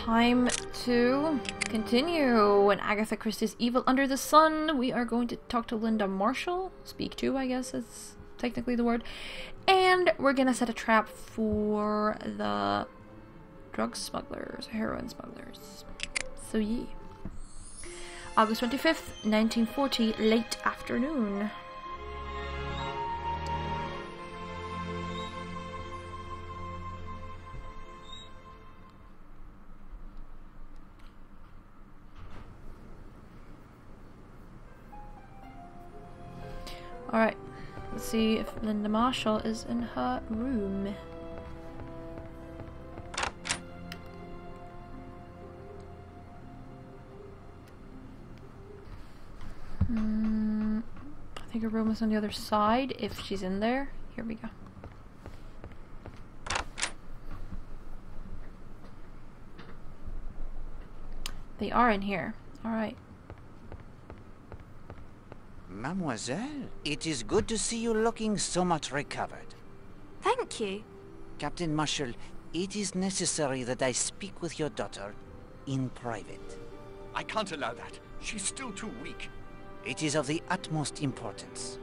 time to continue in Agatha Christie's Evil Under the Sun. We are going to talk to Linda Marshall. Speak to, I guess is technically the word. And we're gonna set a trap for the drug smugglers, heroin smugglers. So yeah. August 25th, 1940, late afternoon. Alright, let's see if Linda Marshall is in her room. I think her room is on the other side, if she's in there. Here we go. They are in here. Alright. Mademoiselle, it is good to see you looking so much recovered. Thank you. Captain Marshall, it is necessary that I speak with your daughter in private. I can't allow that. She's still too weak. It is of the utmost importance.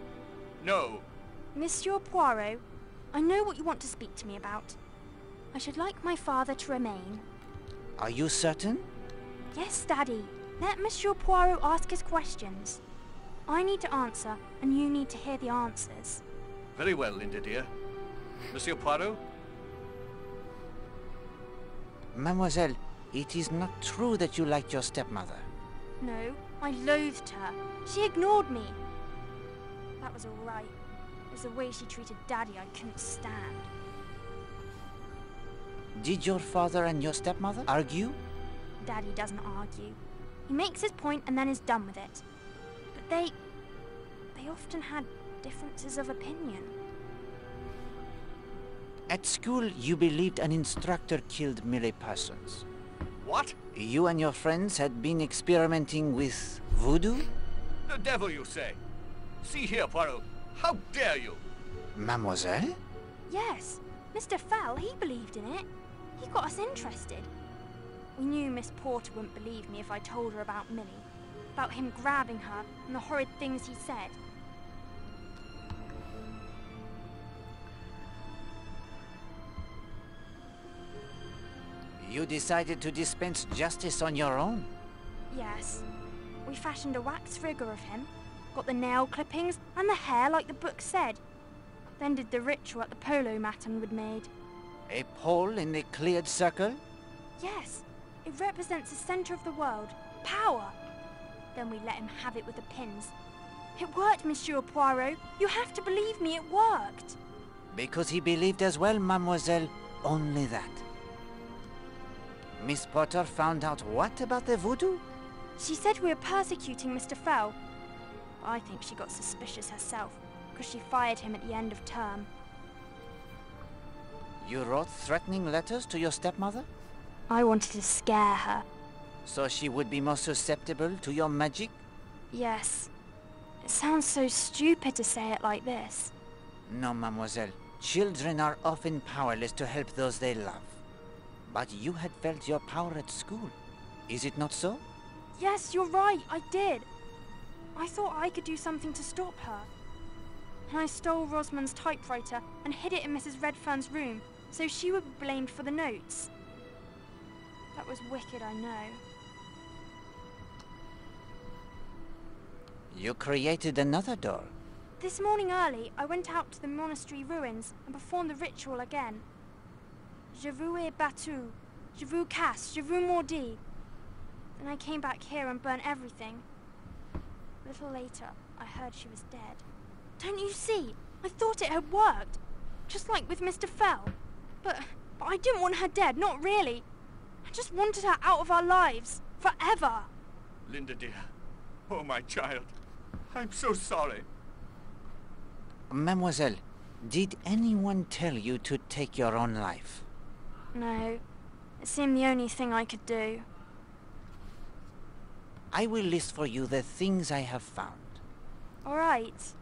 No. Monsieur Poirot, I know what you want to speak to me about. I should like my father to remain. Are you certain? Yes, Daddy. Let Monsieur Poirot ask his questions. I need to answer, and you need to hear the answers. Very well, Linda dear. Monsieur Poirot? Mademoiselle, it is not true that you liked your stepmother. No, I loathed her. She ignored me. That was all right. It was the way she treated Daddy I couldn't stand. Did your father and your stepmother argue? Daddy doesn't argue. He makes his point and then is done with it. But they often had differences of opinion. At school, you believed an instructor killed Millie Parsons. What? You and your friends had been experimenting with voodoo? The devil, you say? See here, Poirot. How dare you? Mademoiselle? Yes, Mr. Fell, he believed in it. He got us interested. We knew Miss Porter wouldn't believe me if I told her about Millie. About him grabbing her and the horrid things he said. You decided to dispense justice on your own? Yes. We fashioned a wax figure of him, got the nail clippings and the hair like the book said. Then did the ritual at the polo matton we'd made. A pole in the cleared circle? Yes. It represents the center of the world. Power. Then we let him have it with the pins. It worked, Monsieur Poirot. You have to believe me, it worked. Because he believed as well, Mademoiselle. Only that. Miss Potter found out what about the voodoo? She said we were persecuting Mr. Fell. I think she got suspicious herself, because she fired him at the end of term. You wrote threatening letters to your stepmother? I wanted to scare her. So she would be more susceptible to your magic? Yes. It sounds so stupid to say it like this. No, mademoiselle. Children are often powerless to help those they love. But you had felt your power at school. Is it not so? Yes, you're right, I did. I thought I could do something to stop her. And I stole Rosamond's typewriter and hid it in Mrs. Redfern's room, so she would be blamed for the notes. That was wicked, I know. You created another doll. This morning early, I went out to the monastery ruins and performed the ritual again. Je vous ai battu, je vous casse, je vous maudis. Then I came back here and burnt everything. A little later, I heard she was dead. Don't you see? I thought it had worked. Just like with Mr. Fell. But I didn't want her dead, not really. I just wanted her out of our lives. Forever. Linda dear. Oh, my child. I'm so sorry. Mademoiselle, did anyone tell you to take your own life? No. It seemed the only thing I could do. I will list for you the things I have found. All right.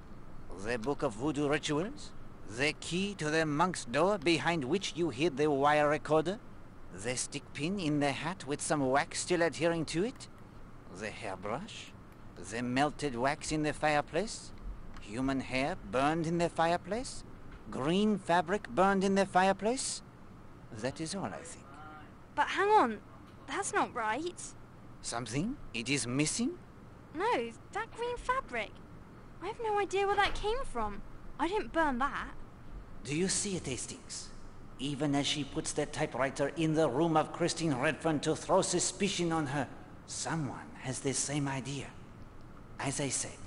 The book of voodoo rituals, the key to the monk's door behind which you hid the wire recorder, The stick pin in the hat with some wax still adhering to it? The hairbrush? The melted wax in the fireplace? Human hair burned in the fireplace? Green fabric burned in the fireplace? That is all, I think. But hang on, that's not right. Something? It is missing? No, that green fabric. I have no idea where that came from. I didn't burn that. Do you see it, Hastings? Even as she puts that typewriter in the room of Christine Redfern to throw suspicion on her, someone has the same idea. As I said,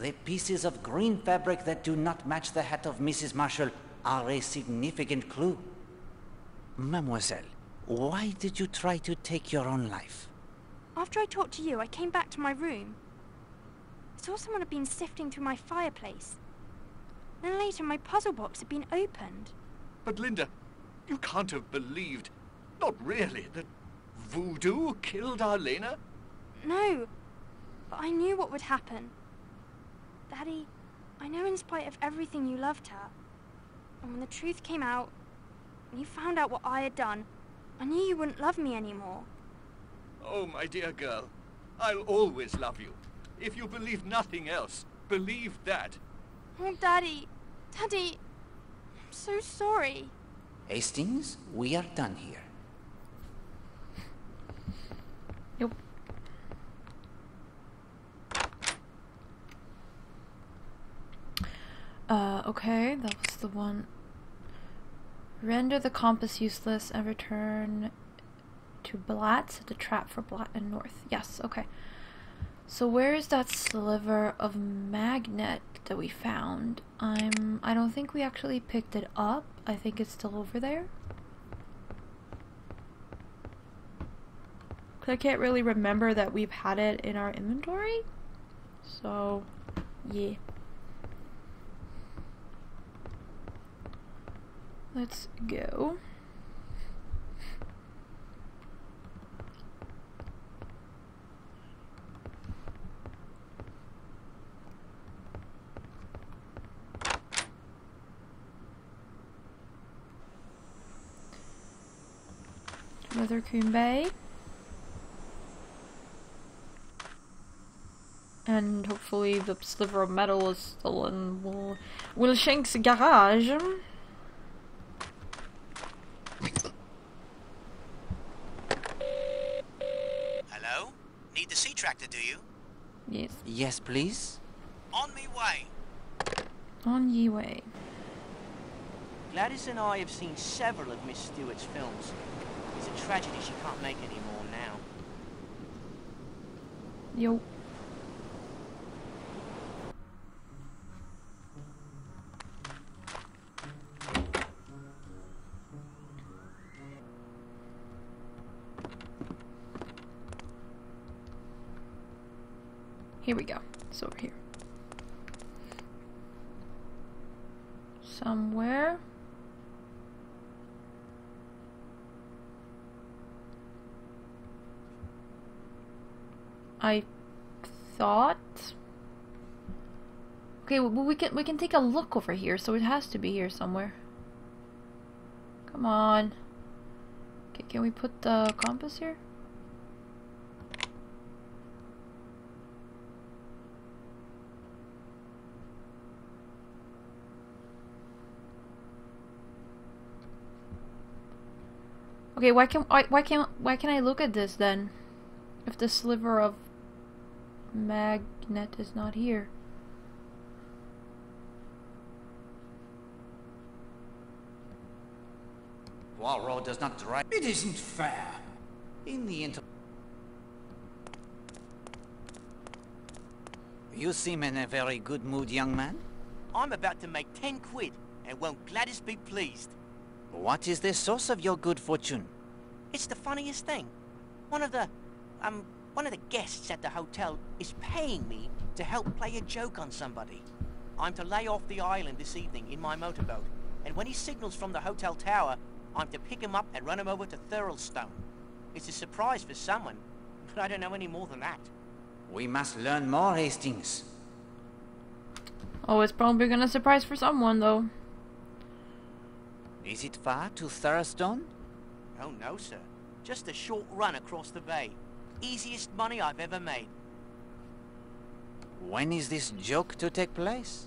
the pieces of green fabric that do not match the hat of Mrs. Marshall are a significant clue. Mademoiselle, why did you try to take your own life? After I talked to you, I came back to my room. I saw someone had been sifting through my fireplace. Then later, my puzzle box had been opened. But Linda, you can't have believed, not really, that voodoo killed Arlena? No, but I knew what would happen. Daddy, I know in spite of everything you loved her. And when the truth came out, when you found out what I had done, I knew you wouldn't love me anymore. Oh, my dear girl, I'll always love you. If you believe nothing else, believe that. Oh, Daddy, Daddy, I'm so sorry. Hastings, we are done here. Yep. Okay, that was the one. Render the compass useless and return to Blatt, the trap for Blatt and North. Yes, okay. So where is that sliver of magnet that we found? I don't think we actually picked it up. I think it's still over there. 'Cause I can't really remember that we've had it in our inventory. So, yeah. Let's go. Rothercoon Bay. And hopefully the sliver of metal is still in Wilshank's garage. Hello? Need the sea tractor, do you? Yes. Yes, please? On me way. On ye way. Gladys and I have seen several of Miss Stewart's films. It's a tragedy she can't make any more now. Yo. Here we go. It's over here. Somewhere. I thought. Okay, well, we can take a look over here, so it has to be here somewhere. Come on. Okay, can we put the compass here? Okay, why can I look at this then? If the sliver of magnet is not here. Poirot does not drive. It isn't fair. In the You seem in a very good mood, young man. I'm about to make 10 quid, and won't Gladys be pleased? What is the source of your good fortune? It's the funniest thing. One of the guests at the hotel is paying me to help play a joke on somebody. I'm to lay off the island this evening in my motorboat, and when he signals from the hotel tower, I'm to pick him up and run him over to Thurlestone. It's a surprise for someone, but I don't know any more than that. We must learn more, Hastings. Oh, it's probably gonna surprise for someone though. Is it far to Thurlestone? Oh no, sir. Just a short run across the bay. Easiest money I've ever made. When is this joke to take place?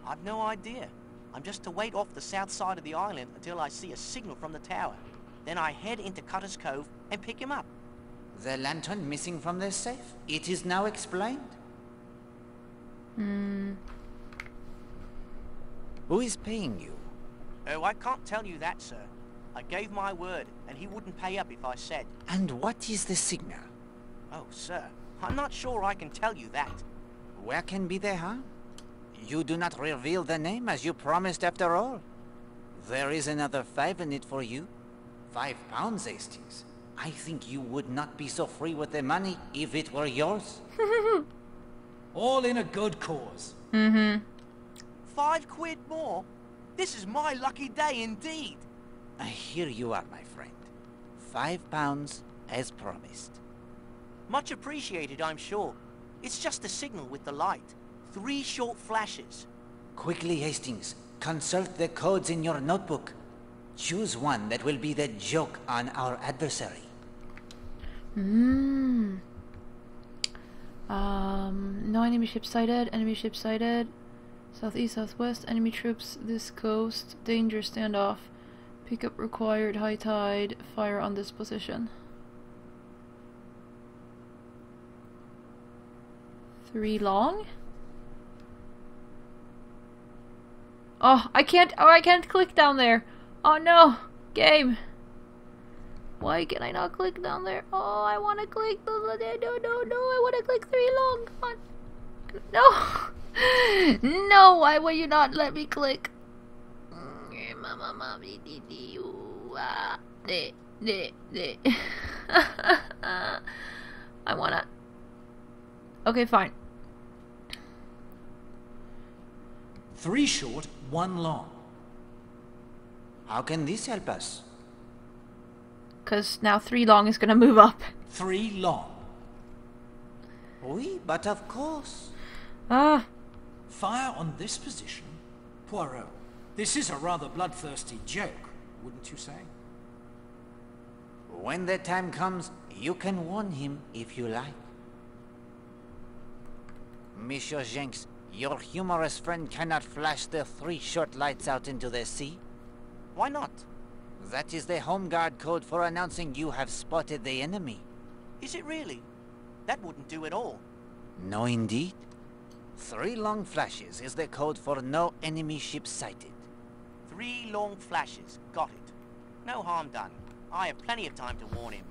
I've no idea. I'm just to wait off the south side of the island until I see a signal from the tower. Then I head into Cutter's Cove and pick him up. The lantern missing from the safe? It is now explained? Who is paying you? Oh, I can't tell you that, sir. I gave my word, and he wouldn't pay up if I said. And what is the signal? Oh, sir, I'm not sure I can tell you that. Where can be the harm? You do not reveal the name as you promised after all. There is another 5 in it for you. £5, Hastings. I think you would not be so free with the money if it were yours. All in a good cause. £5 more? This is my lucky day indeed. Here you are, my friend. £5 as promised. Much appreciated, I'm sure. It's just a signal with the light. 3 short flashes. Quickly, Hastings. Consult the codes in your notebook. Choose one that will be the joke on our adversary. No enemy ship sighted. Enemy ship sighted. Southeast, southwest. Enemy troops this coast. Danger standoff. Pickup required. High tide. Fire on this position. 3 long? Oh, I can't click down there. Oh no, game. Why can I not click down there? Oh, I want to click. No, I want to click 3 long. Come on. No. No, why will you not let me click? I wanna. Okay, fine. 3 short, 1 long. How can this help us? Because now 3 long is gonna move up. 3 long. Oui, but of course. Ah. Fire on this position? Poirot, this is a rather bloodthirsty joke, wouldn't you say? When the time comes, you can warn him if you like. Monsieur Jenks, your humorous friend cannot flash the 3 short lights out into the sea. Why not? That is the home guard code for announcing you have spotted the enemy. Is it really? That wouldn't do at all. No, indeed. 3 long flashes is the code for no enemy ship sighted. 3 long flashes. Got it. No harm done. I have plenty of time to warn him.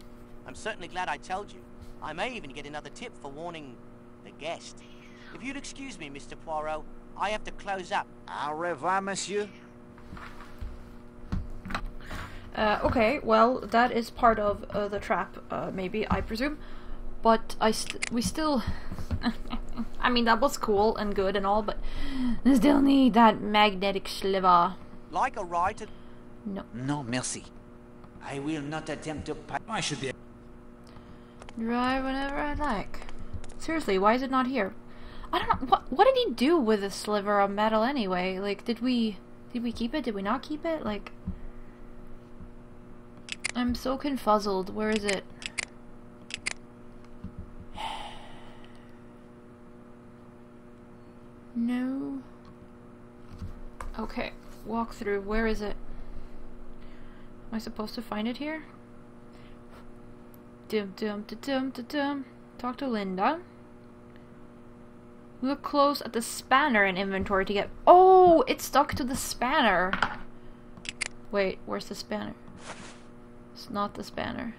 I'm certainly glad I told you. I may even get another tip for warning the guest. If you'd excuse me, Mr. Poirot, I have to close up. Au revoir, monsieur. Okay, well, that is part of the trap, maybe, I presume. But we still... I mean, that was cool and good and all, but I still need that magnetic sliver. Like a ride to... No. No, merci. I will not attempt to... I should be... Drive whenever I like. Seriously, why is it not here? I don't know, what did he do with the sliver of metal anyway? Like, did we keep it? Did we not keep it? Like... I'm so confuzzled. Where is it? No. Okay. Walk through. Where is it? Am I supposed to find it here? Talk to Linda. Look close at the spanner in inventory to get... Oh! It's stuck to the spanner! Wait, where's the spanner? It's not the spanner.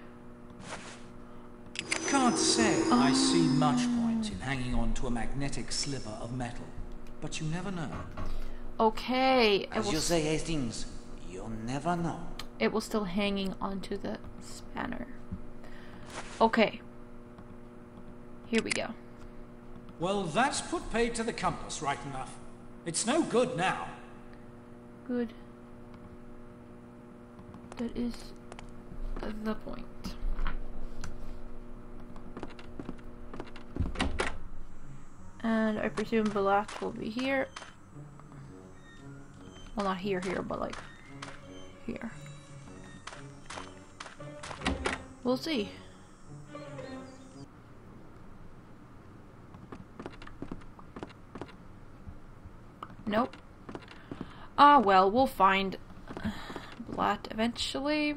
Can't say I see much point in hanging on to a magnetic sliver of metal, but you never know. Okay. As you say, Hastings, you'll never know. It was still hanging onto the spanner. Okay. Here we go. Well, that's put paid to the compass, right enough. It's no good now. Good. That is the point. And I presume black will be here. Well, not here, but like here. We'll see. Nope. Ah, well, we'll find Blatt eventually.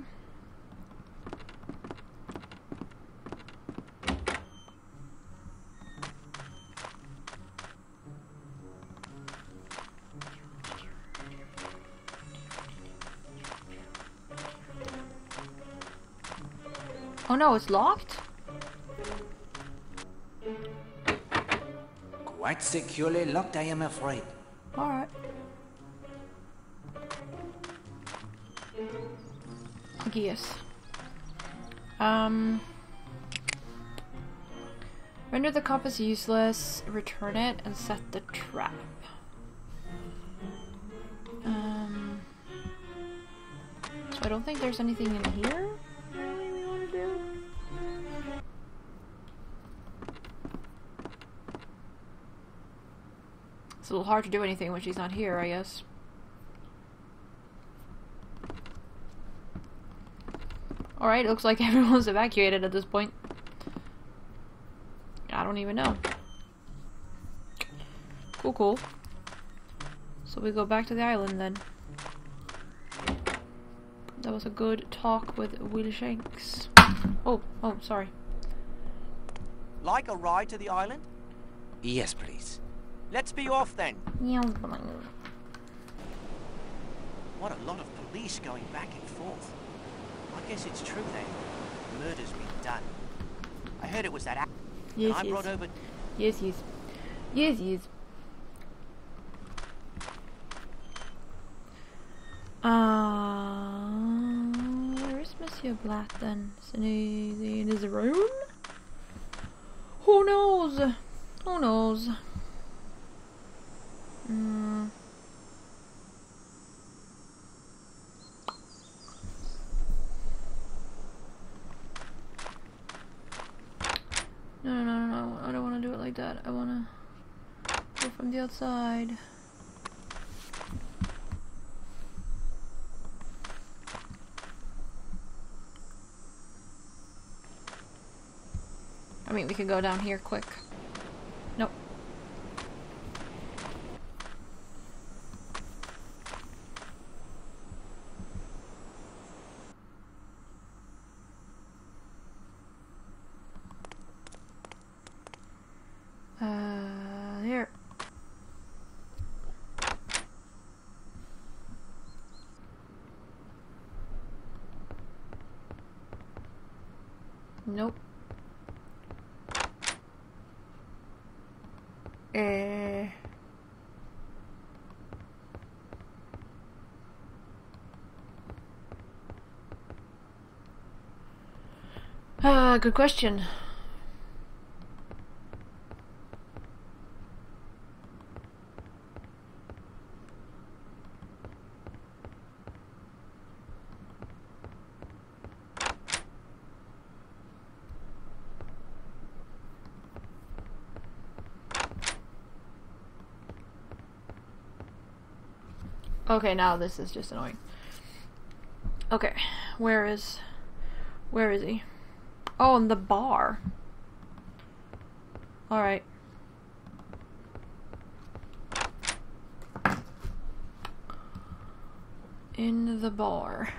Oh no, it's locked? Quite securely locked, I am afraid. Alright. Yes. Render the compass useless, return it, and set the trap. So I don't think there's anything in here really we want to do. It's a little hard to do anything when she's not here, I guess. Alright, looks like everyone's evacuated at this point. I don't even know. Cool, cool. So we go back to the island then. That was a good talk with Will Shanks. Oh, sorry. Like a ride to the island? Yes, please. Let's be off then. Yeah. What a lot of police going back and forth. I guess it's true then. Murder's been done. I heard it was that act. Yes, I yes. brought over. Yes, yes. Yes, yes. Where is Monsieur Blatt then? Is he in his room? Who knows? Who knows? No. I don't want to do it like that. I want to go from the outside. I mean, we could go down here quick. Nope. Here. Nope. Good question. Okay, now this is just annoying. Okay, where is he? Oh, in the bar. Alright. In the bar.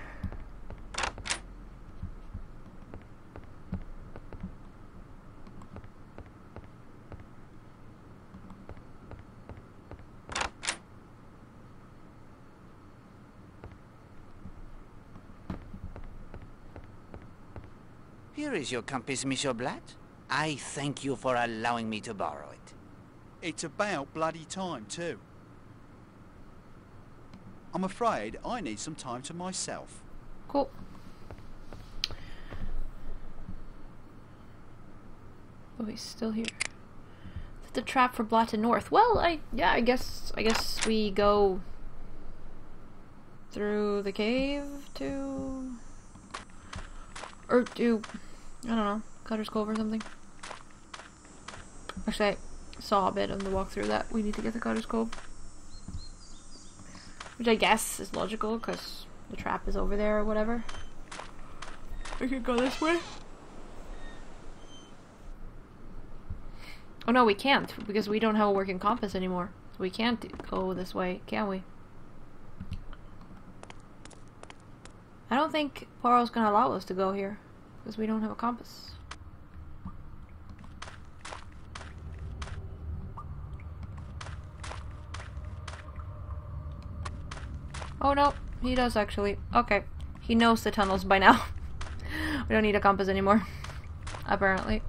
Here is your compass, Monsieur Blatt. I thank you for allowing me to borrow it. It's about bloody time, too. I'm afraid I need some time to myself. Cool. Oh, he's still here. Set the trap for Blatt and North. Well, I guess we go through the cave to, or do, I don't know, Cutter's Cove or something. Actually, I saw a bit on the walkthrough that we need to get to Cutter's Cove, which I guess is logical because the trap is over there or whatever. We could go this way. Oh no, we can't, because we don't have a working compass anymore. So we can't go this way, can we? I don't think Poirot's gonna allow us to go here, because we don't have a compass. Oh no, he does actually. Okay, he knows the tunnels by now. We don't need a compass anymore, apparently.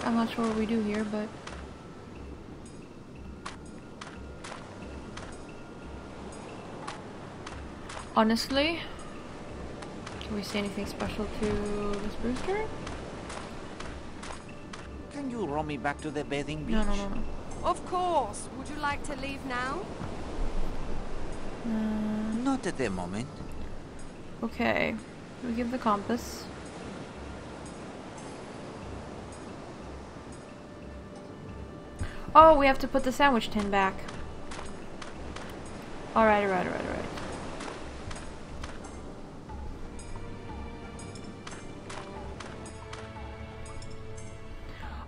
I'm not sure what we do here, but... honestly, can we say anything special to this Brewster? Can you row me back to the bathing beach? No. Of course. Would you like to leave now? Not at the moment. Okay. We give the compass. Oh, we have to put the sandwich tin back. Alright.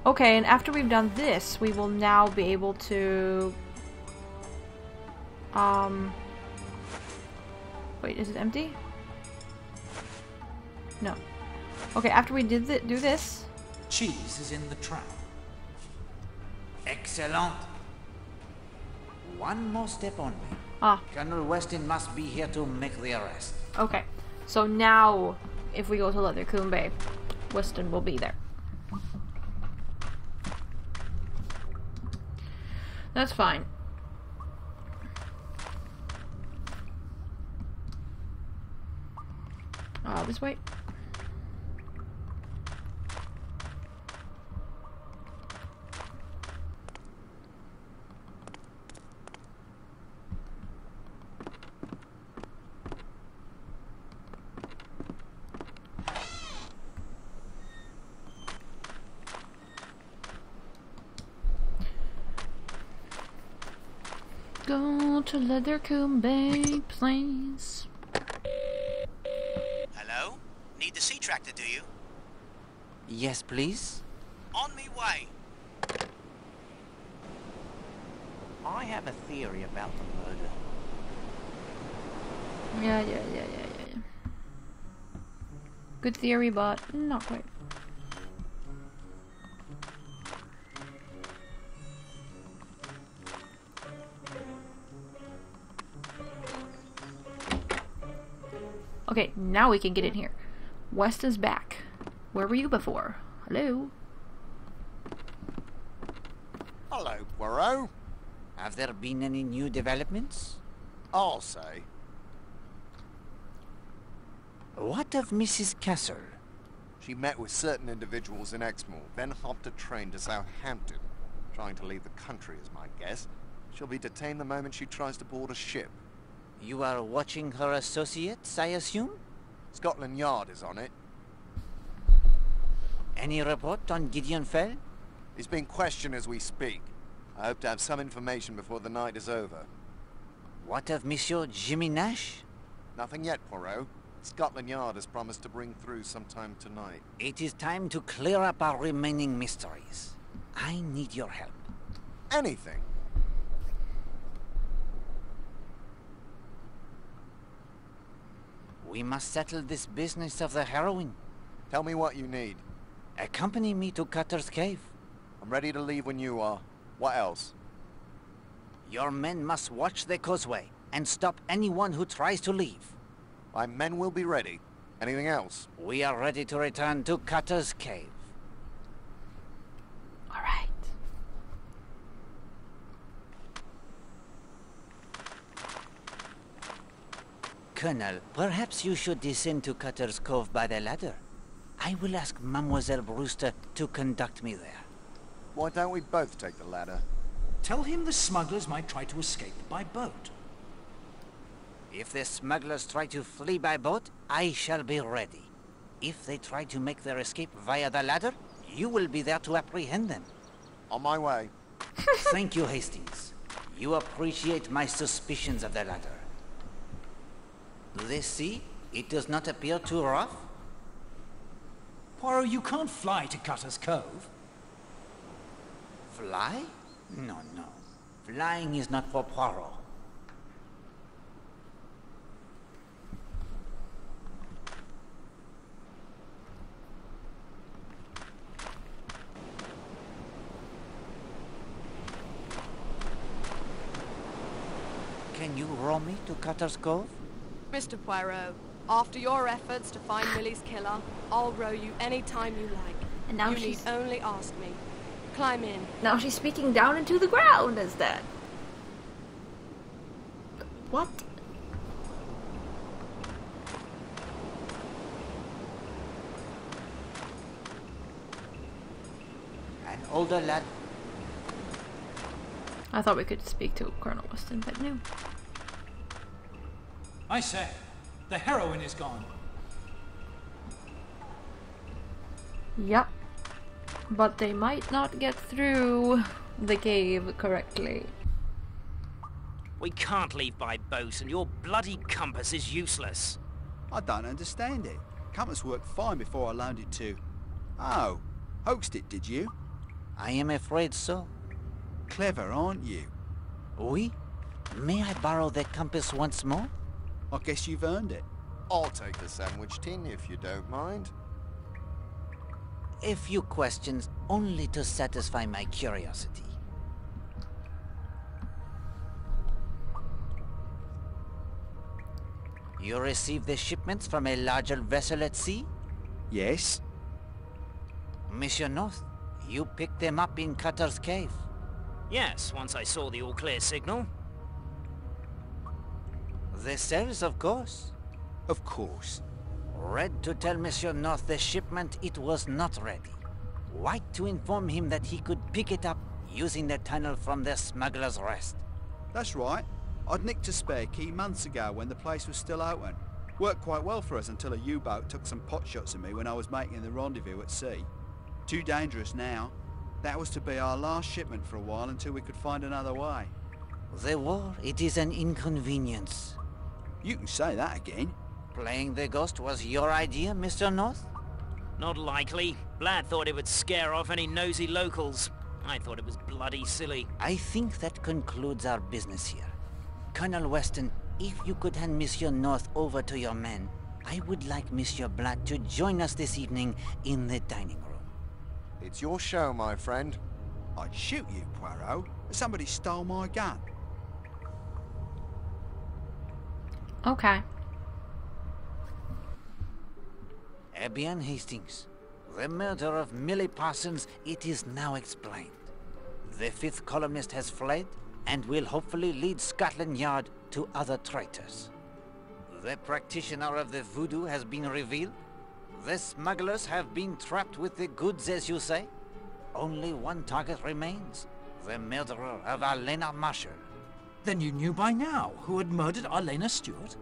Okay, and after we've done this, we will now be able to... wait, is it empty? No. Okay, after we do this... Cheese is in the trap. Excellent. One more step only. Ah. Colonel Weston must be here to make the arrest. Okay, so now, if we go to Leathercoombe Bay, Weston will be there. That's fine. This way. Go to Leathercoombe Bay, please. Hello? Need the sea tractor, do you? Yes, please. On me way. I have a theory about the murder. Yeah. Good theory, but not quite. Okay, now we can get in here. West is back. Where were you before? Hello? Hello, Poirot. Have there been any new developments? I'll say. What of Mrs. Castle? She met with certain individuals in Exmoor, then hopped a train to Southampton. Trying to leave the country is my guess. She'll be detained the moment she tries to board a ship. You are watching her associates, I assume? Scotland Yard is on it. Any report on Gideon Fell? He's being questioned as we speak. I hope to have some information before the night is over. What of Monsieur Jimmy Nash? Nothing yet, Poirot. Scotland Yard has promised to bring through sometime tonight. It is time to clear up our remaining mysteries. I need your help. Anything. We must settle this business of the heroin. Tell me what you need. Accompany me to Cutter's Cave. I'm ready to leave when you are. What else? Your men must watch the causeway and stop anyone who tries to leave. My men will be ready. Anything else? We are ready to return to Cutter's Cave. All right. Colonel, perhaps you should descend to Cutter's Cove by the ladder. I will ask Mademoiselle Brewster to conduct me there. Why don't we both take the ladder? Tell him the smugglers might try to escape by boat. If the smugglers try to flee by boat, I shall be ready. If they try to make their escape via the ladder, You will be there to apprehend them. On my way. Thank you, Hastings. You appreciate my suspicions of the latter. The sea, it does not appear too rough? Poirot, you can't fly to Cutter's Cove. Fly? No, no. Flying is not for Poirot. Can you row me to Cutter's Cove? Mr. Poirot, after your efforts to find Millie's killer, I'll row you any time you like. And now you she's... need only ask me. Climb in. Now she's speaking down into the ground instead. What? An older lad. I thought we could speak to Colonel Weston, but no. I say, the heroine is gone. Yep. But they might not get through the cave correctly. We can't leave by boat, and your bloody compass is useless. I don't understand it. Compass worked fine before I landed to... Oh, hoaxed it, did you? I am afraid so. Clever, aren't you? Oui? May I borrow the compass once more? I guess you've earned it. I'll take the sandwich tin if you don't mind. A few questions, only to satisfy my curiosity. You received the shipments from a larger vessel at sea? Yes. Monsieur North, you picked them up in Cutter's Cave. Yes, once I saw the all-clear signal. The cells, of course. Of course. Red to tell Monsieur North the shipment, it was not ready. White to inform him that he could pick it up using the tunnel from the Smuggler's Rest. That's right. I'd nicked a spare key months ago when the place was still open. Worked quite well for us until a U-boat took some pot shots at me when I was making the rendezvous at sea. Too dangerous now. That was to be our last shipment for a while until we could find another way. The war, it is an inconvenience. You can say that again. Playing the ghost was your idea, Mr. North? Not likely. Blad thought it would scare off any nosy locals. I thought it was bloody silly. I think that concludes our business here. Colonel Weston, if you could hand Monsieur North over to your men, I would like Monsieur Blad to join us this evening in the dining room. It's your show, my friend. I'd shoot you, Poirot. Somebody stole my gun. Okay. Eh bien, Hastings. The murder of Millie Parsons, it is now explained. The fifth columnist has fled, and will hopefully lead Scotland Yard to other traitors. The practitioner of the voodoo has been revealed. The smugglers have been trapped with the goods, as you say. Only one target remains, the murderer of Arlena Marshall. Then you knew by now who had murdered Arlena Stuart?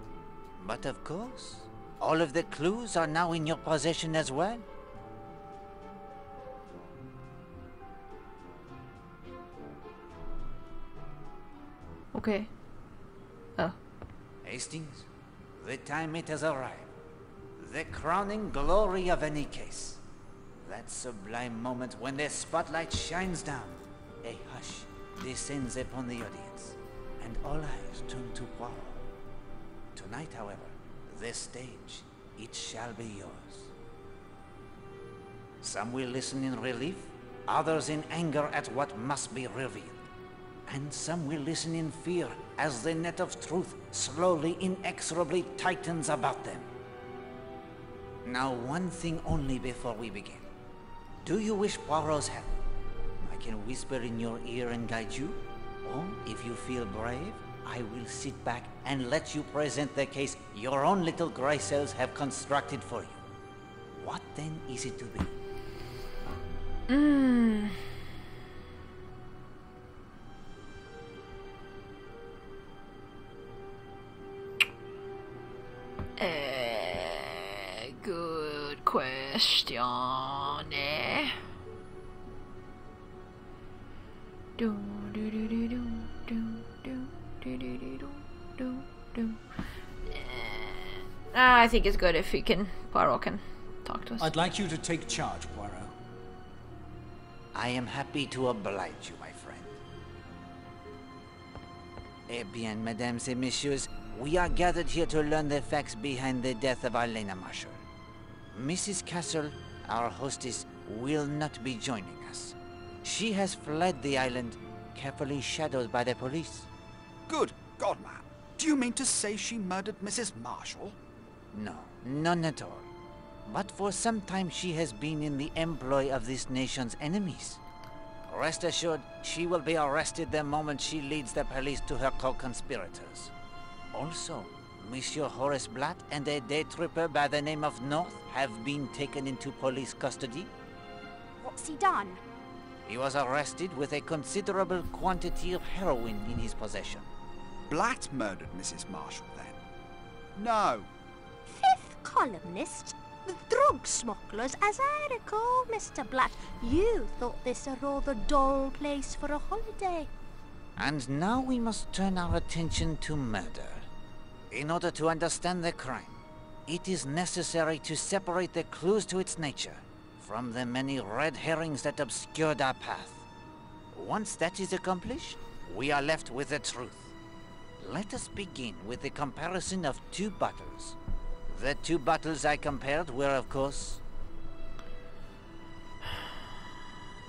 But of course, all of the clues are now in your possession as well. Okay. Oh. Hastings, the time it has arrived. The crowning glory of any case. That sublime moment when the spotlight shines down. A hush descends upon the audience, and all eyes turn to Poirot. Tonight, however, the stage, it shall be yours. Some will listen in relief, others in anger at what must be revealed. And some will listen in fear as the net of truth slowly, inexorably tightens about them. Now, one thing only before we begin. Do you wish Poirot's help? I can whisper in your ear and guide you. Or, if you feel brave, I will sit back and let you present the case your own little grey cells have constructed for you. What then is it to be? Good question. Do do do do do do do do do do do do. I think it's good if Poirot can talk to us. I'd like you to take charge, Poirot. I am happy to oblige you, my friend. Eh bien, mesdames et messieurs, we are gathered here to learn the facts behind the death of Arlena Marshall. Mrs. Castle, our hostess, will not be joining us. She has fled the island, carefully shadowed by the police. Good God, man. Do you mean to say she murdered Mrs. Marshall? No, none at all. But for some time she has been in the employ of this nation's enemies. Rest assured, she will be arrested the moment she leads the police to her co-conspirators. Also, Monsieur Horace Blatt and a day tripper by the name of North have been taken into police custody. What's he done? He was arrested with a considerable quantity of heroin in his possession. Blatt murdered Mrs. Marshall, then? No. Fifth columnist? The drug smugglers, as I recall, Mr. Blatt. You thought this a rather dull place for a holiday. And now we must turn our attention to murder. In order to understand the crime, it is necessary to separate the clues to its nature from the many red herrings that obscured our path. Once that is accomplished, we are left with the truth. Let us begin with the comparison of two bottles. The two bottles I compared were, of course...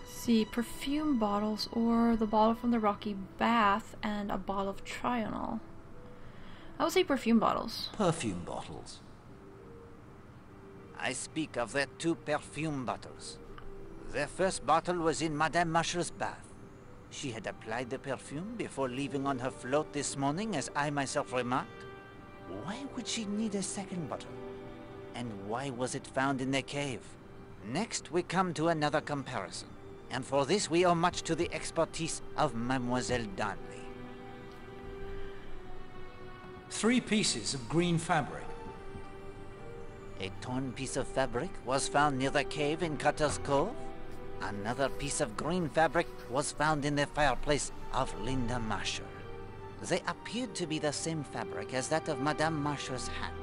See, perfume bottles, or the bottle from the Rocky Bath and a bottle of Trionol. I would say perfume bottles. Perfume bottles. I speak of the two perfume bottles. The first bottle was in Madame Marshall's bath. She had applied the perfume before leaving on her float this morning, as I myself remarked. Why would she need a second bottle? And why was it found in the cave? Next, we come to another comparison. And for this, we owe much to the expertise of Mademoiselle Darnley. 3 pieces of green fabric. A torn piece of fabric was found near the cave in Cutter's Cove. Another piece of green fabric was found in the fireplace of Linda Marshall. They appeared to be the same fabric as that of Madame Marshall's hat.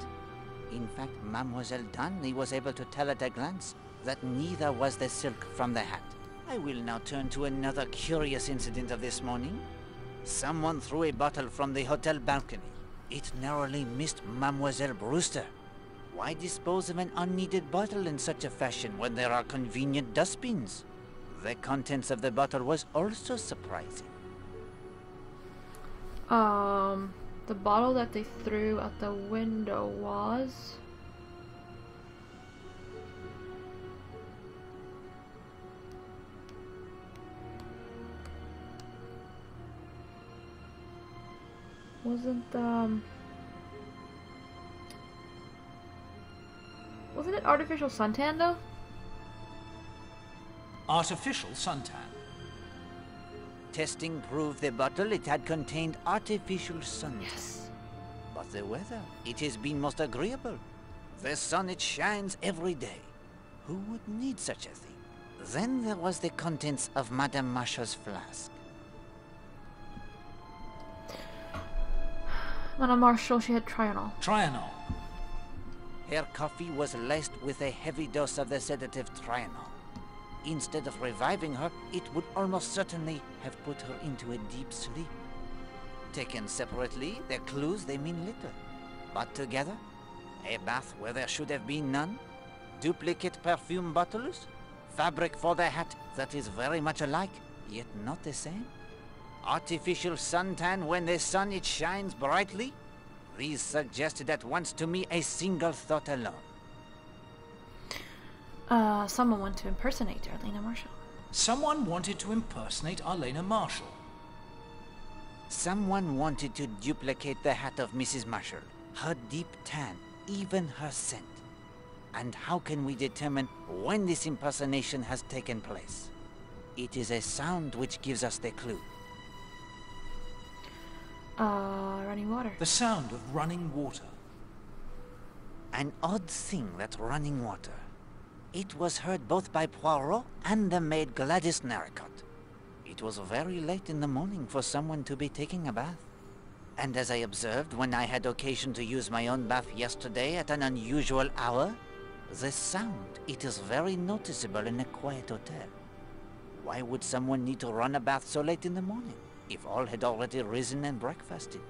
In fact, Mademoiselle Darnley was able to tell at a glance that neither was the silk from the hat. I will now turn to another curious incident of this morning. Someone threw a bottle from the hotel balcony. It narrowly missed Mademoiselle Brewster. Why dispose of an unneeded bottle in such a fashion when there are convenient dustbins? The contents of the bottle was also surprising. The bottle that they threw out the window was... Wasn't it artificial suntan, though? Artificial suntan. Testing proved the bottle it had contained artificial suntan. Yes. But the weather, it has been most agreeable. The sun, it shines every day. Who would need such a thing? Then there was the contents of Madame Marshall's flask. Madame Marshall, she had Trionol. Trionol. Her coffee was laced with a heavy dose of the sedative Trionol. Instead of reviving her, it would almost certainly have put her into a deep sleep. Taken separately, their clues, they mean little. But together, a bath where there should have been none, duplicate perfume bottles, fabric for the hat that is very much alike, yet not the same, artificial suntan when the sun it shines brightly. These suggested at once to me a single thought alone. Someone wanted to impersonate Arlena Marshall. Someone wanted to impersonate Arlena Marshall. Someone wanted to duplicate the hat of Mrs. Marshall, her deep tan, even her scent. And how can we determine when this impersonation has taken place? It is a sound which gives us the clue. Running water. The sound of running water. An odd thing, that running water. It was heard both by Poirot and the maid Gladys Narracott. It was very late in the morning for someone to be taking a bath. And as I observed when I had occasion to use my own bath yesterday at an unusual hour, the sound, it is very noticeable in a quiet hotel. Why would someone need to run a bath so late in the morning, if all had already risen and breakfasted?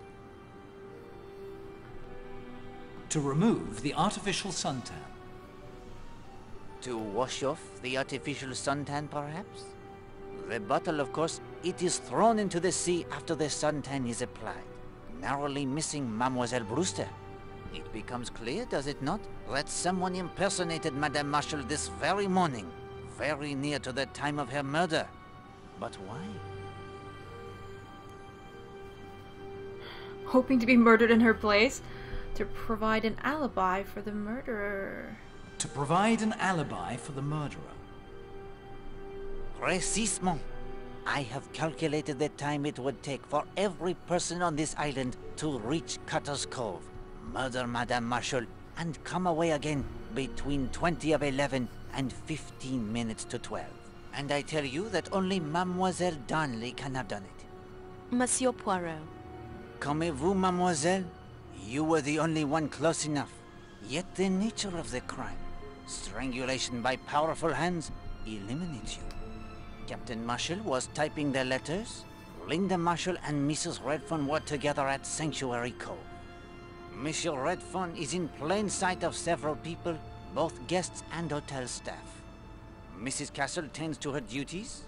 To remove the artificial suntan. To wash off the artificial suntan, perhaps? The bottle, of course, it is thrown into the sea after the suntan is applied, narrowly missing Mademoiselle Brewster. It becomes clear, does it not, that someone impersonated Madame Marshall this very morning, very near to the time of her murder. But why? Hoping to be murdered in her place? To provide an alibi for the murderer. To provide an alibi for the murderer. Précisément. I have calculated the time it would take for every person on this island to reach Cutter's Cove, murder Madame Marshall, and come away again between 20 of 11 and 15 minutes to 12. And I tell you that only Mademoiselle Darnley can have done it. Monsieur Poirot. Comme-vous, mademoiselle? You were the only one close enough. Yet the nature of the crime, strangulation by powerful hands, eliminates you. Captain Marshall was typing the letters. Linda Marshall and Mrs. Redfern were together at Sanctuary Cove. Monsieur Redfern is in plain sight of several people, both guests and hotel staff. Mrs. Castle tends to her duties.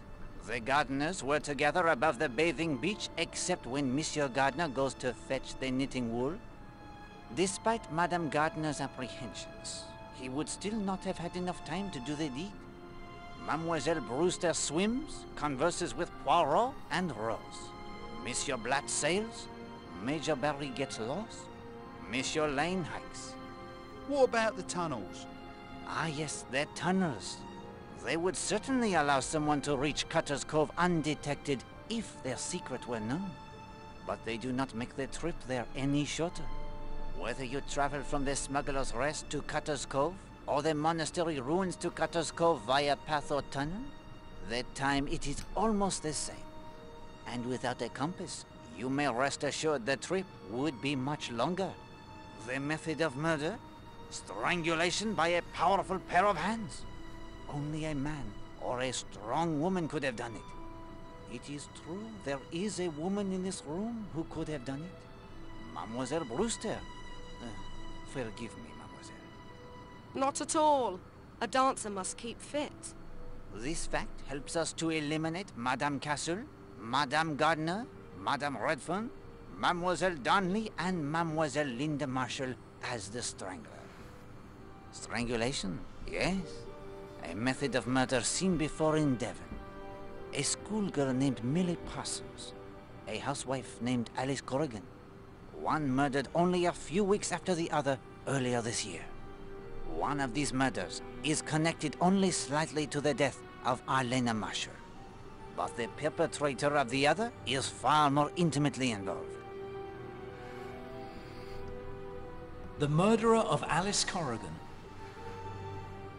The gardeners were together above the bathing beach, except when Monsieur Gardner goes to fetch the knitting wool. Despite Madame Gardner's apprehensions, he would still not have had enough time to do the deed. Mademoiselle Brewster swims, converses with Poirot and Rose. Monsieur Blatt sails. Major Barry gets lost. Monsieur Lane hikes. What about the tunnels? Ah yes, they're tunnels. They would certainly allow someone to reach Cutter's Cove undetected if their secret were known. But they do not make the trip there any shorter. Whether you travel from the Smuggler's Rest to Cutter's Cove, or the monastery ruins to Cutter's Cove via path or tunnel, the time it is almost the same. And without a compass, you may rest assured the trip would be much longer. The method of murder? Strangulation by a powerful pair of hands. Only a man or a strong woman could have done it. It is true, there is a woman in this room who could have done it. Mademoiselle Brewster. Forgive me, mademoiselle. Not at all. A dancer must keep fit. This fact helps us to eliminate Madame Castle, Madame Gardner, Madame Redfern, Mademoiselle Darnley, and Mademoiselle Linda Marshall as the strangler. Strangulation, yes. A method of murder seen before in Devon. A schoolgirl named Millie Parsons. A housewife named Alice Corrigan. One murdered only a few weeks after the other earlier this year. One of these murders is connected only slightly to the death of Arlena Marshall. But the perpetrator of the other is far more intimately involved. The murderer of Alice Corrigan.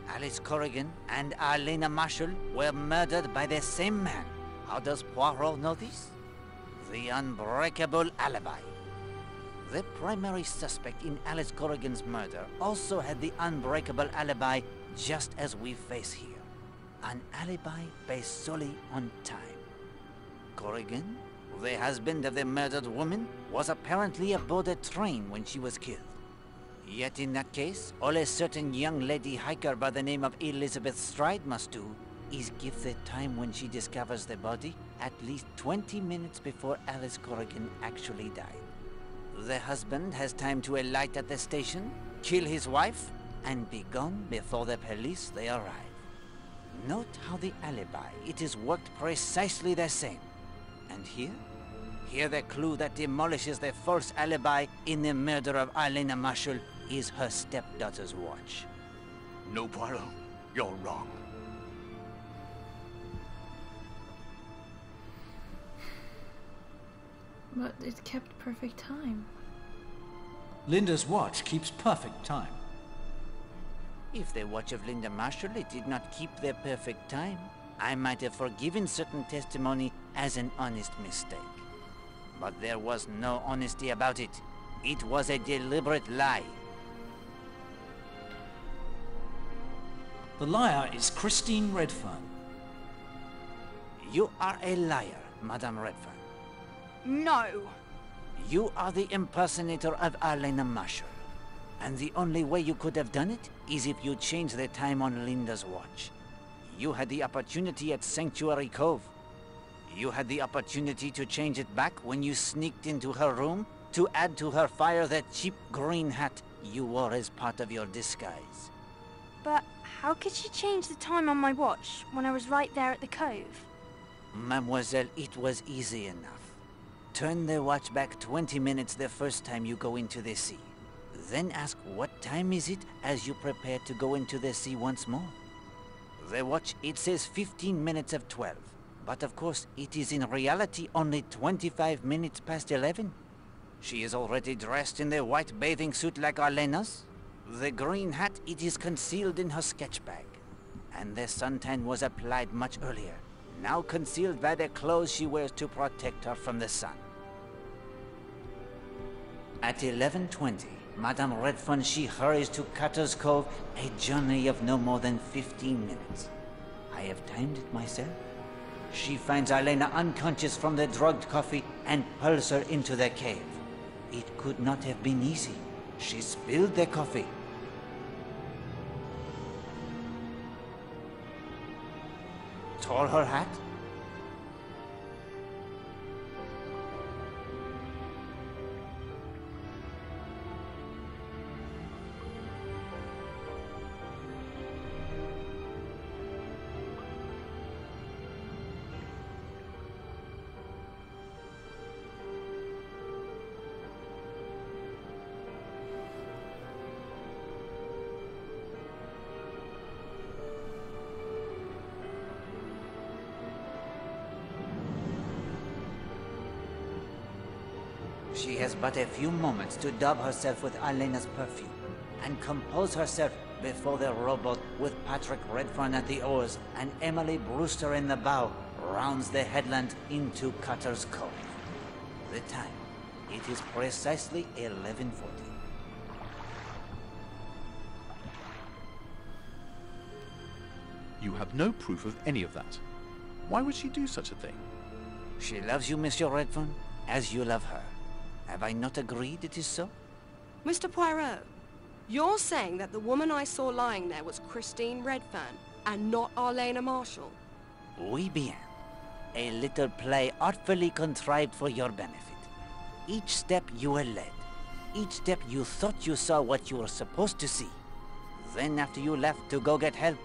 Alice Corrigan and Arlena Marshall were murdered by the same man. How does Poirot know this? The unbreakable alibi. The primary suspect in Alice Corrigan's murder also had the unbreakable alibi just as we face here. An alibi based solely on time. Corrigan, the husband of the murdered woman, was apparently aboard a train when she was killed. Yet in that case, all a certain young lady hiker by the name of Elizabeth Stride must do is give the time when she discovers the body at least 20 minutes before Alice Corrigan actually died. The husband has time to alight at the station, kill his wife, and be gone before the police they arrive. Note how the alibi, it is worked precisely the same. And here the clue that demolishes the false alibi in the murder of Arlena Marshall is her stepdaughter's watch. No, Poirot, you're wrong. But it kept perfect time. Linda's watch keeps perfect time. If the watch of Linda Marshall it did not keep their perfect time, I might have forgiven certain testimony as an honest mistake. But there was no honesty about it. It was a deliberate lie. The liar is Christine Redfern. You are a liar, Madame Redfern. No. You are the impersonator of Arlena Marshall. And the only way you could have done it is if you changed the time on Linda's watch. You had the opportunity at Sanctuary Cove. You had the opportunity to change it back when you sneaked into her room to add to her fire that cheap green hat you wore as part of your disguise. But how could she change the time on my watch when I was right there at the cove? Mademoiselle, it was easy enough. Turn the watch back 20 minutes the first time you go into the sea. Then ask what time is it as you prepare to go into the sea once more. The watch, it says 15 minutes of 12. But of course, it is in reality only 25 minutes past 11. She is already dressed in the white bathing suit like Arlena's. The green hat, it is concealed in her sketch bag. And the suntan was applied much earlier, now concealed by the clothes she wears to protect her from the sun. At 11:20, Madame Redfern, she hurries to Cutter's Cove, a journey of no more than 15 minutes. I have timed it myself. She finds Arlena unconscious from the drugged coffee and pulls her into the cave. It could not have been easy. She spilled the coffee. Tore her hat? She has but a few moments to dab herself with Arlena's perfume and compose herself before the rowboat with Patrick Redfern at the oars and Emily Brewster in the bow rounds the headland into Cutter's Cove. The time, it is precisely 11:40. You have no proof of any of that. Why would she do such a thing? She loves you, Monsieur Redfern, as you love her. Have I not agreed it is so? Mr. Poirot, you're saying that the woman I saw lying there was Christine Redfern and not Arlena Marshall? Oui bien. A little play artfully contrived for your benefit. Each step you were led. Each step you thought you saw what you were supposed to see. Then after you left to go get help,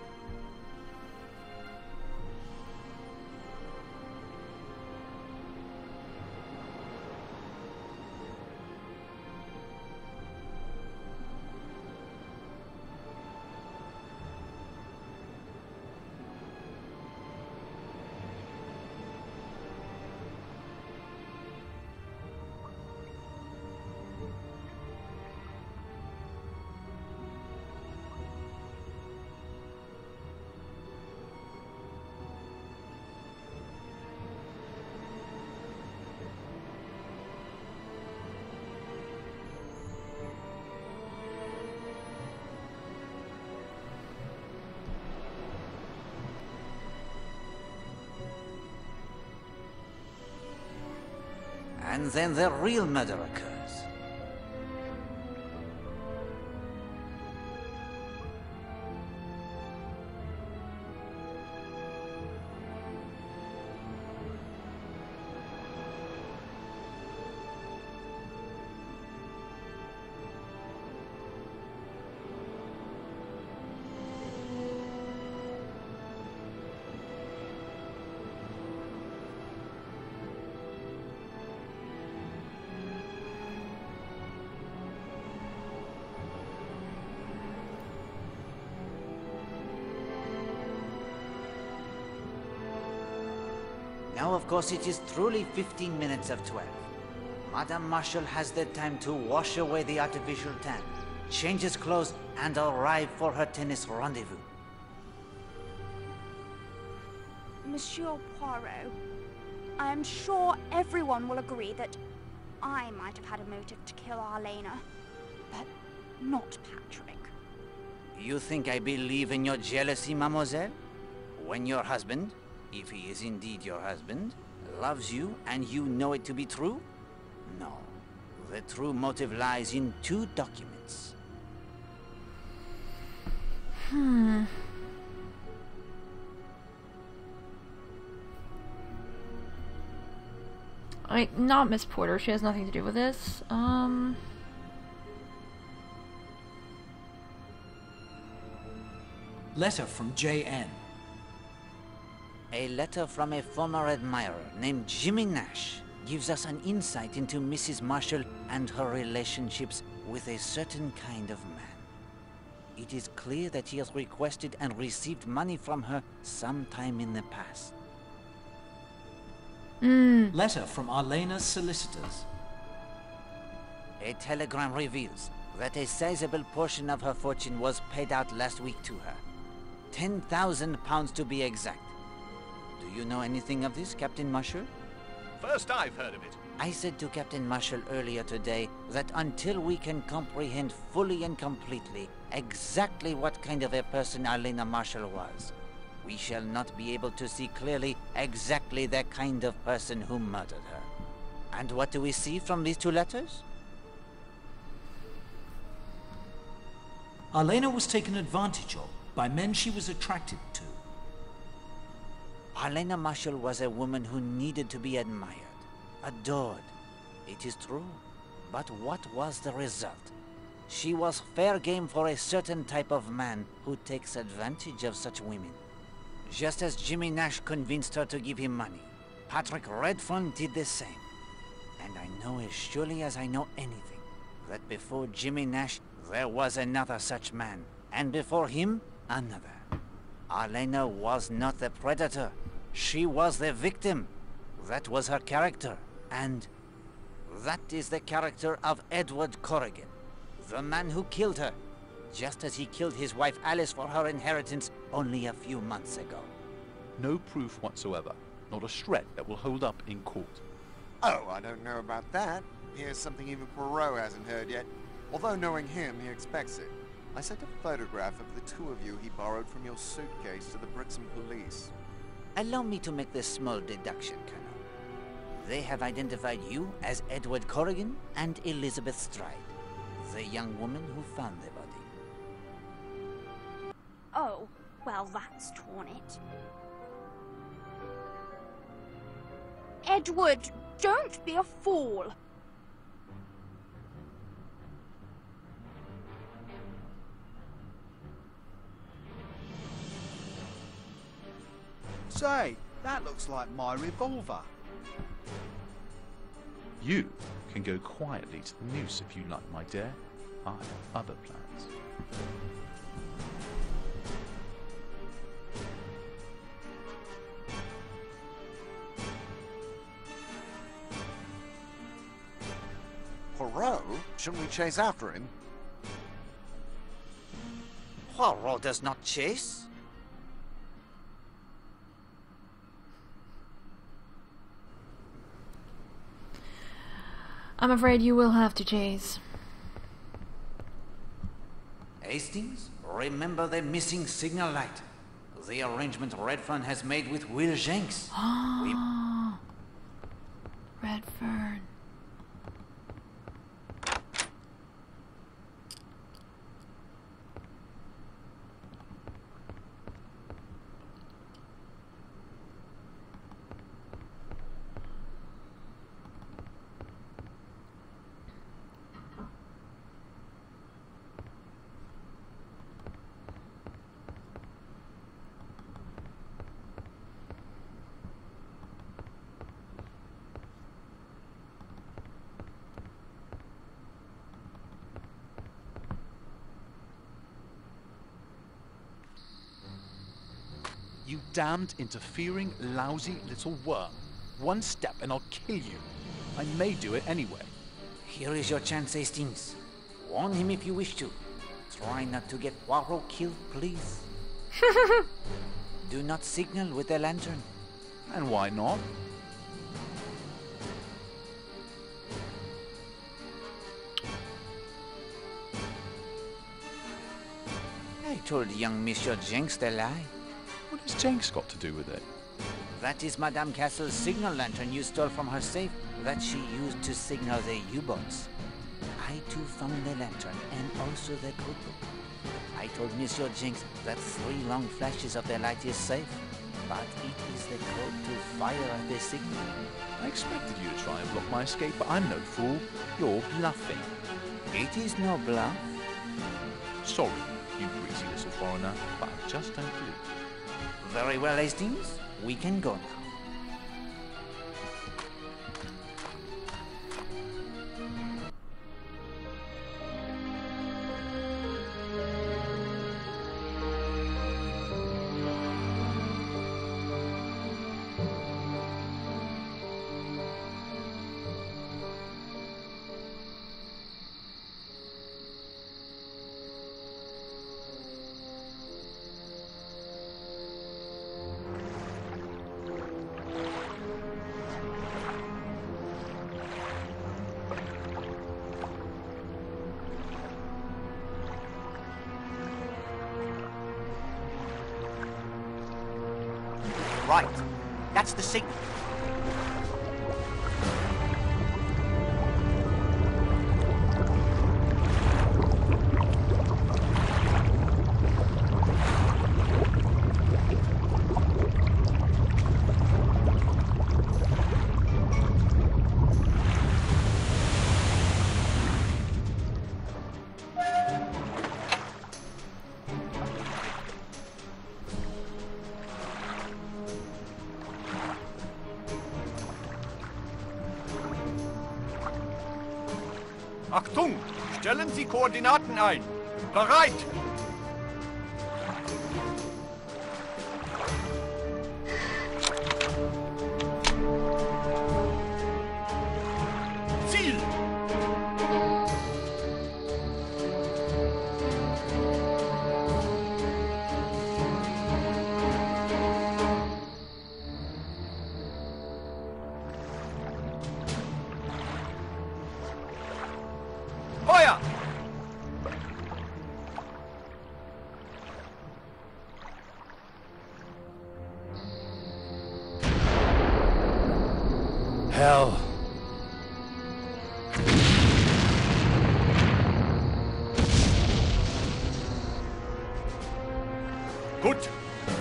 and then the real murder occurs. Now, of course, it is truly 15 minutes of 12. Madame Marshall has the time to wash away the artificial tan, change his clothes, and arrive for her tennis rendezvous. Monsieur Poirot, I am sure everyone will agree that I might have had a motive to kill Arlena, but not Patrick. You think I believe in your jealousy, mademoiselle? When your husband, if he is indeed your husband, loves you and you know it to be true? No. The true motive lies in 2 documents. Not Miss Porter. She has nothing to do with this. Letter from J.N. A letter from a former admirer named Jimmy Nash gives us an insight into Mrs. Marshall and her relationships with a certain kind of man. It is clear that he has requested and received money from her sometime in the past. Letter from Arlena's solicitors. A telegram reveals that a sizable portion of her fortune was paid out last week to her. £10,000 to be exact. Do you know anything of this, Captain Marshall? First I've heard of it. I said to Captain Marshall earlier today that until we can comprehend fully and completely exactly what kind of a person Arlena Marshall was, we shall not be able to see clearly exactly the kind of person who murdered her. And what do we see from these 2 letters? Arlena was taken advantage of by men she was attracted to. Arlena Marshall was a woman who needed to be admired, adored. It is true. But what was the result? She was fair game for a certain type of man who takes advantage of such women. Just as Jimmy Nash convinced her to give him money, Patrick Redfern did the same. And I know as surely as I know anything, that before Jimmy Nash, there was another such man, and before him, another. Arlena was not the predator. She was the victim. That was her character. And that is the character of Edward Corrigan, the man who killed her, just as he killed his wife Alice for her inheritance only a few months ago. No proof whatsoever. Not a shred that will hold up in court. Oh, I don't know about that. Here's something even Poirot hasn't heard yet. Although knowing him, he expects it. I sent a photograph of the 2 of you he borrowed from your suitcase to the Brixham police. Allow me to make this small deduction, Colonel. They have identified you as Edward Corrigan and Elizabeth Stride, the young woman who found the body. Oh, well, that's torn it. Edward, don't be a fool. Say, that looks like my revolver. You can go quietly to the noose if you like, my dear. I have other plans. Poirot? Shouldn't we chase after him? Poirot does not chase. I'm afraid you will have to chase. Hastings, remember the missing signal light. The arrangement Redfern has made with Will Jenks. Redfern. You damned, interfering, lousy little worm. One step and I'll kill you. I may do it anyway. Here is your chance, Hastings. Warn him if you wish to. Try not to get Poirot killed, please. Do not signal with the lantern. And why not? I told young Monsieur Jenks the lie. What has Jenks got to do with it? That is Madame Castle's signal lantern you stole from her safe that she used to signal the U-boats. I too found the lantern and also the codebook. I told Monsieur Jenks that 3 long flashes of the light is safe, but it is the code to fire the signal. I expected you to try and block my escape, but I'm no fool. You're bluffing. It is no bluff. Sorry, you greasy little foreigner, but I just don't believe you. Very well, Hastings. We can go now. Right. That's the signal. Achtung! Stellen Sie Koordinaten ein! Bereit! Ziel! Feuer! Hell. Gut.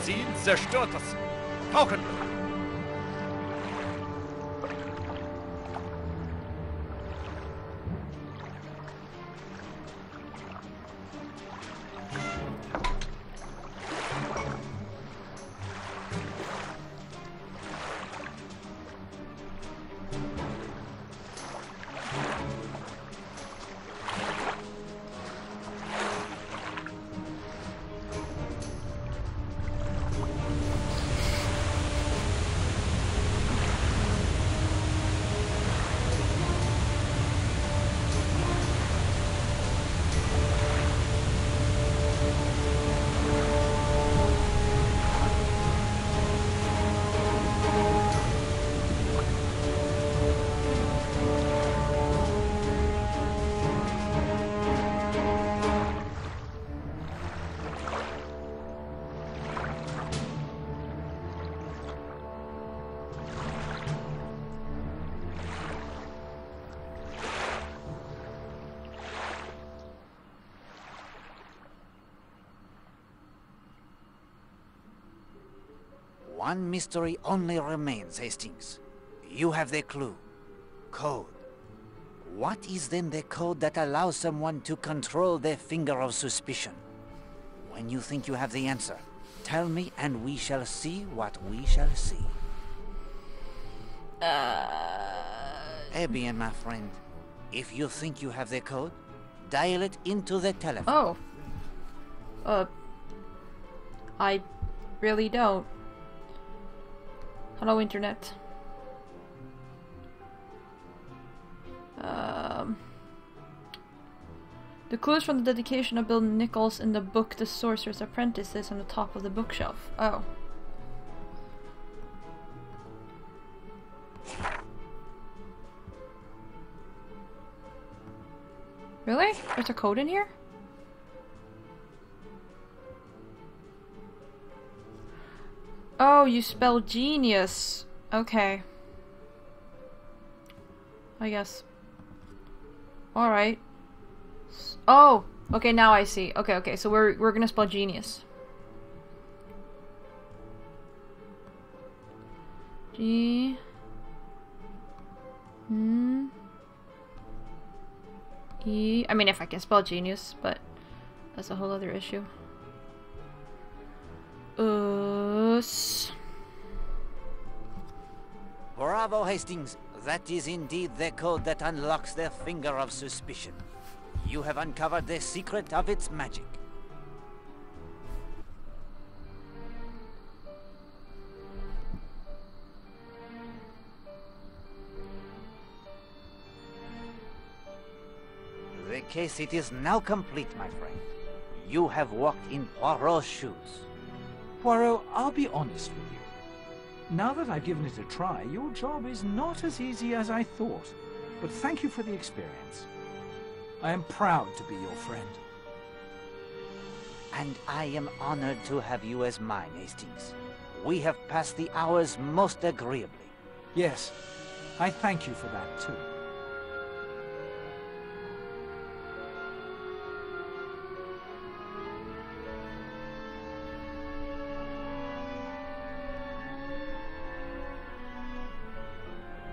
Ziel zerstörtes. Tauchen! One mystery only remains, Hastings. You have the clue. Code. What is then the code that allows someone to control their finger of suspicion? When you think you have the answer, tell me and we shall see what we shall see. Ebian, my friend, if you think you have the code, dial it into the telephone. Oh. I really don't. Hello, Internet. The clues from the dedication of Bill Nichols in the book The Sorcerer's Apprentice is on the top of the bookshelf. Oh. Really? There's a code in here? Oh, you spell genius. Okay. I guess. Alright. Oh! Okay, now I see. Okay, so we're gonna spell genius. G... E... I mean, if I can spell genius, but that's a whole other issue. Bravo, Hastings. That is indeed the code that unlocks their finger of suspicion. You have uncovered the secret of its magic. The case, it is now complete, my friend. You have walked in Poirot's shoes. Poirot, I'll be honest with you. Now that I've given it a try, your job is not as easy as I thought. But thank you for the experience. I am proud to be your friend. And I am honored to have you as mine, Hastings. We have passed the hours most agreeably. Yes, I thank you for that too.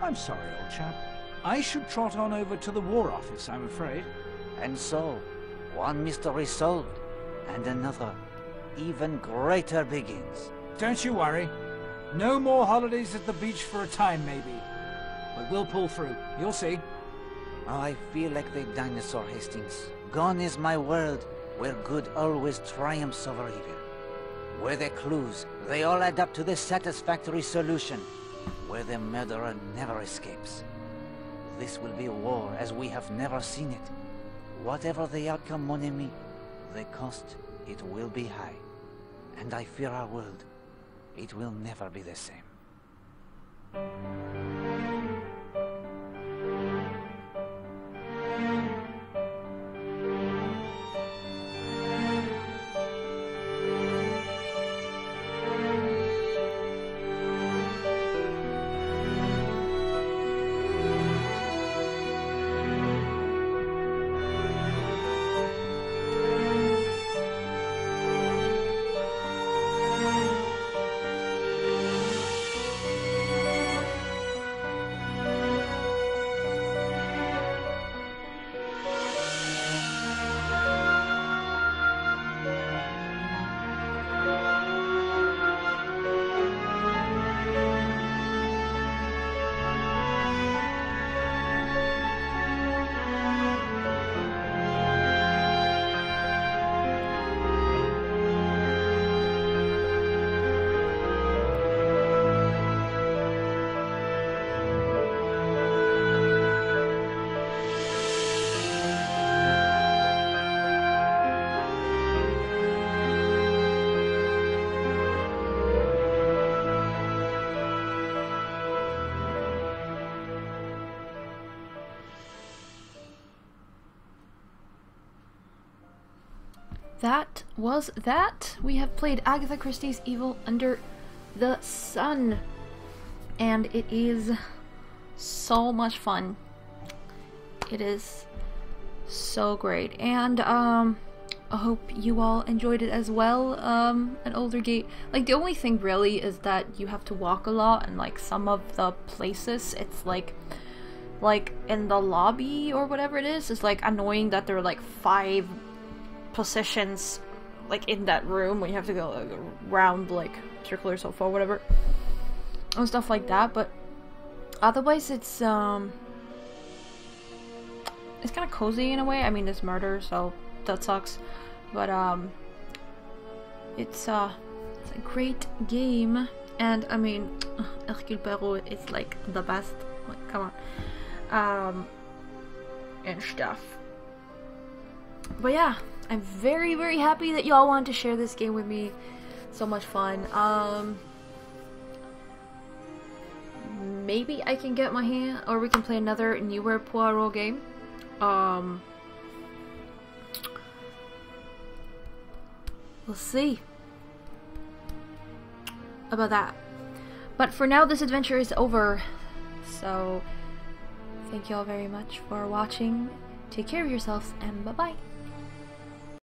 I'm sorry, old chap. I should trot on over to the War Office, I'm afraid. And so, one mystery solved, and another, even greater, begins. Don't you worry. No more holidays at the beach for a time, maybe. But we'll pull through. You'll see. Oh, I feel like the dinosaur, Hastings. Gone is my world, where good always triumphs over evil. Where the clues, they all add up to the satisfactory solution. Where the murderer never escapes. This will be a war as we have never seen it. Whatever the outcome, mon ami, the cost, it will be high. And I fear our world, it will never be the same. That was that. We have played Agatha Christie's Evil Under the Sun. And it is so much fun. It is so great. And I hope you all enjoyed it as well. An older gate. Like, the only thing really is that you have to walk a lot, and like some of the places it's like in the lobby or whatever it is, it's like annoying that there are like 5 positions like in that room when you have to go like, around like circular sofa or whatever and stuff like that. But otherwise it's kind of cozy in a way. I mean, it's murder, so that sucks, but it's a great game. And I mean, Hercule Poirot is like the best, like, come on, and stuff. But yeah, I'm very, very happy that y'all wanted to share this game with me. So much fun. Maybe I can get my hand, or we can play another newer Poirot game. we'll see about that. But for now, this adventure is over. So, thank you all very much for watching. Take care of yourselves, and bye-bye.